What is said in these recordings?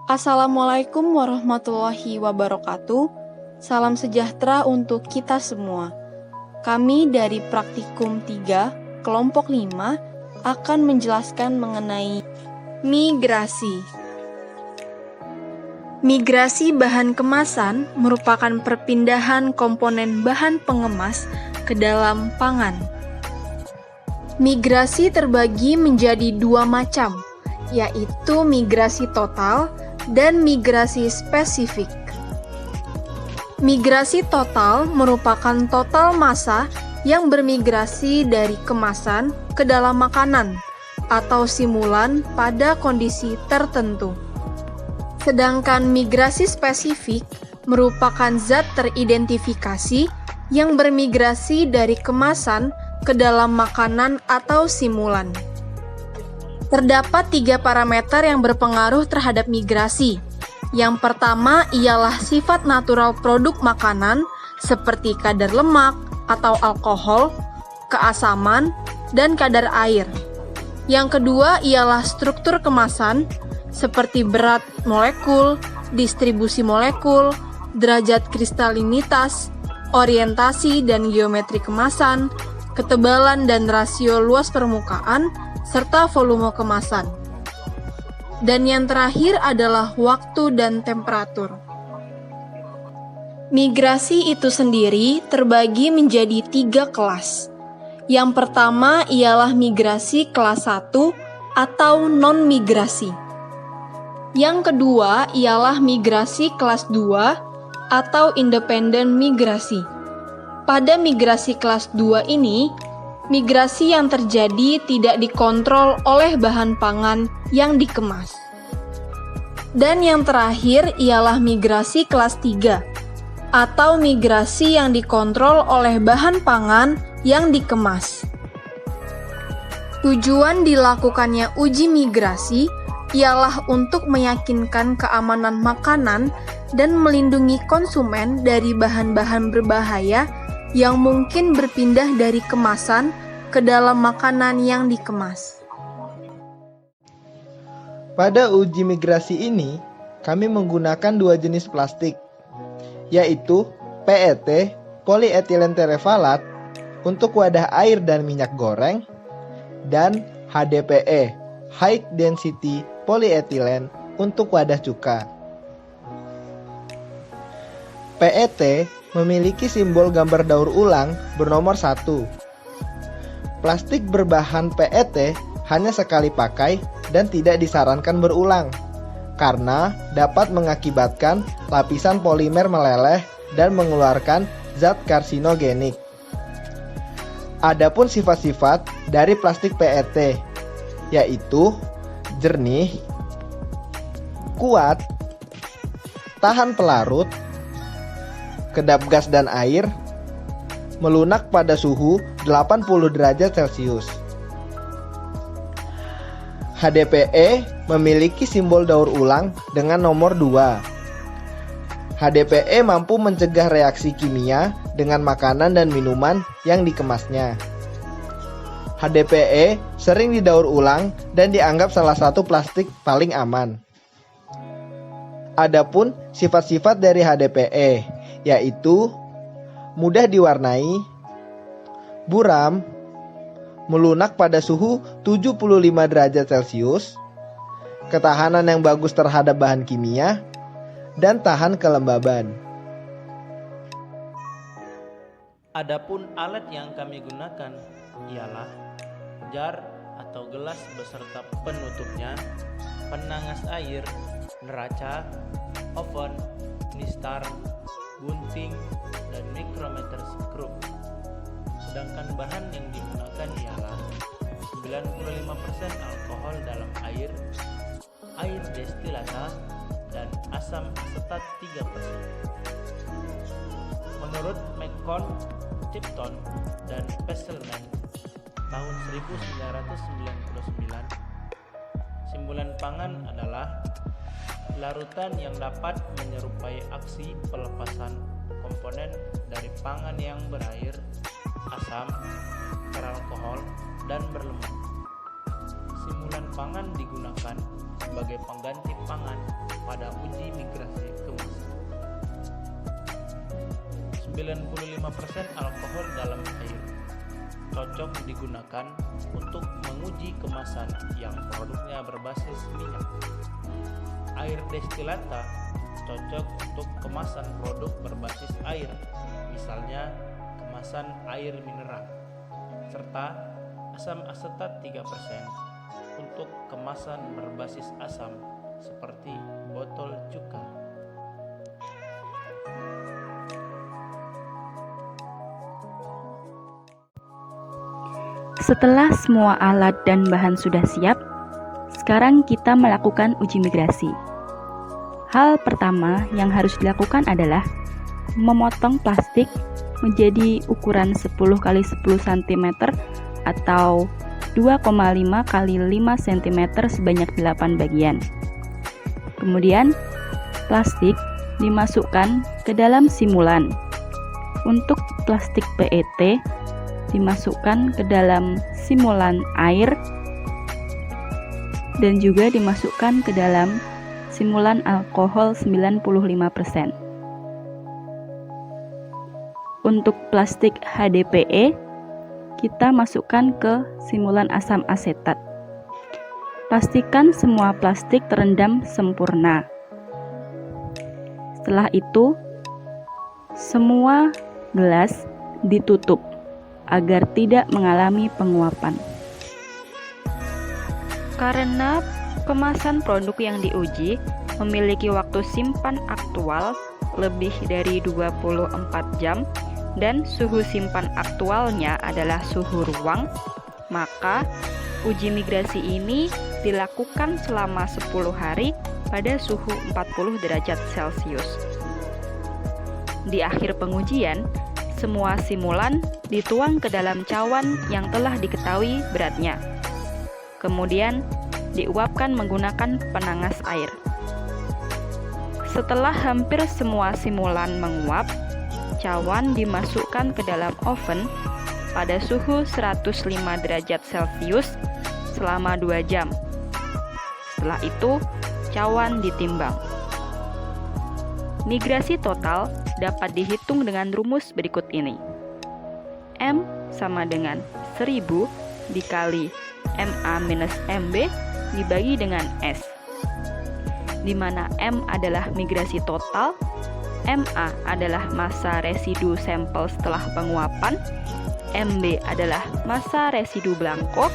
Assalamualaikum warahmatullahi wabarakatuh. Salam sejahtera untuk kita semua. Kami dari Praktikum 3, Kelompok 5 akan menjelaskan mengenai migrasi. Migrasi bahan kemasan merupakan perpindahan komponen bahan pengemas ke dalam pangan. Migrasi terbagi menjadi dua macam, yaitu migrasi total dan migrasi spesifik. Migrasi total merupakan total massa yang bermigrasi dari kemasan ke dalam makanan atau simulan pada kondisi tertentu. Sedangkan migrasi spesifik merupakan zat teridentifikasi yang bermigrasi dari kemasan ke dalam makanan atau simulan. Terdapat 3 parameter yang berpengaruh terhadap migrasi. Yang pertama ialah sifat natural produk makanan seperti kadar lemak atau alkohol, keasaman, dan kadar air. Yang kedua ialah struktur kemasan seperti berat molekul, distribusi molekul, derajat kristalinitas, orientasi dan geometri kemasan, ketebalan dan rasio luas permukaan, serta volume kemasan. Dan yang terakhir adalah waktu dan temperatur. Migrasi itu sendiri terbagi menjadi 3 kelas. Yang pertama ialah migrasi kelas 1 atau non-migrasi. Yang kedua ialah migrasi kelas 2 atau independen migrasi. Pada migrasi kelas 2 ini, migrasi yang terjadi tidak dikontrol oleh bahan pangan yang dikemas. Dan yang terakhir ialah migrasi kelas 3 atau migrasi yang dikontrol oleh bahan pangan yang dikemas. Tujuan dilakukannya uji migrasi ialah untuk meyakinkan keamanan makanan dan melindungi konsumen dari bahan-bahan berbahaya yang mungkin berpindah dari kemasan ke dalam makanan yang dikemas. Pada uji migrasi ini, kami menggunakan 2 jenis plastik, yaitu PET, polyethylene terephthalate, untuk wadah air dan minyak goreng, dan HDPE, high density polyethylene, untuk wadah cuka. PET memiliki simbol gambar daur ulang bernomor 1. Plastik berbahan PET hanya sekali pakai dan tidak disarankan berulang, karena dapat mengakibatkan lapisan polimer meleleh dan mengeluarkan zat karsinogenik. Adapun sifat-sifat dari plastik PET, yaitu jernih, kuat, tahan pelarut, kedap gas dan air, melunak pada suhu 80 derajat Celcius. HDPE memiliki simbol daur ulang dengan nomor 2. HDPE mampu mencegah reaksi kimia dengan makanan dan minuman yang dikemasnya. HDPE sering didaur ulang dan dianggap salah satu plastik paling aman. Adapun sifat-sifat dari HDPE, yaitu mudah diwarnai, buram, melunak pada suhu 75 derajat Celcius, ketahanan yang bagus terhadap bahan kimia, dan tahan kelembaban. Adapun alat yang kami gunakan ialah jar atau gelas beserta penutupnya, penangas air, neraca, oven, mistar, gunting, dan micrometer skrup. Sedangkan bahan yang digunakan ialah 95% alkohol dalam air destilasa, dan asam asetat 3%. Menurut McCone, Tipton, dan Pesselman tahun 1999, simbulan pangan adalah larutan yang dapat menyerupai aksi pelepasan komponen dari pangan yang berair, asam, beralkohol, dan berlemak. Simulan pangan digunakan sebagai pengganti pangan pada uji migrasi kemasan. 95% alkohol dalam air cocok digunakan untuk menguji kemasan yang produknya berbasis minyak. Air destilata cocok untuk kemasan produk berbasis air, misalnya kemasan air mineral, serta asam asetat 3% untuk kemasan berbasis asam seperti botol cuka. Setelah semua alat dan bahan sudah siap, sekarang kita melakukan uji migrasi. Hal pertama yang harus dilakukan adalah memotong plastik menjadi ukuran 10 x 10 cm atau 2,5 x 5 cm sebanyak 8 bagian. Kemudian, plastik dimasukkan ke dalam simulan. Untuk plastik PET dimasukkan ke dalam simulan air dan juga dimasukkan ke dalam simulan alkohol 95%. Untuk plastik HDPE, kita masukkan ke simulan asam asetat. Pastikan semua plastik terendam sempurna. Setelah itu, semua gelas ditutup agar tidak mengalami penguapan. Karena kemasan produk yang diuji memiliki waktu simpan aktual lebih dari 24 jam dan suhu simpan aktualnya adalah suhu ruang, maka uji migrasi ini dilakukan selama 10 hari pada suhu 40 derajat Celcius. Di akhir pengujian, semua simulan dituang ke dalam cawan yang telah diketahui beratnya. Kemudian diuapkan menggunakan penangas air. Setelah hampir semua simulan menguap, cawan dimasukkan ke dalam oven pada suhu 105 derajat Celcius selama 2 jam. Setelah itu, cawan ditimbang. Migrasi total dapat dihitung dengan rumus berikut ini. M sama dengan 1000 dikali MA minus MB dibagi dengan S, di mana M adalah migrasi total, MA adalah massa residu sampel setelah penguapan, MB adalah massa residu blanko,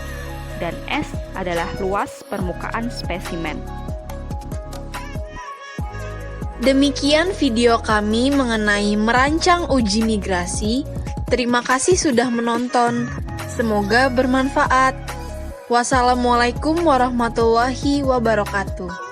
dan S adalah luas permukaan spesimen. Demikian video kami mengenai merancang uji migrasi. Terima kasih sudah menonton. Semoga bermanfaat. Wassalamualaikum warahmatullahi wabarakatuh.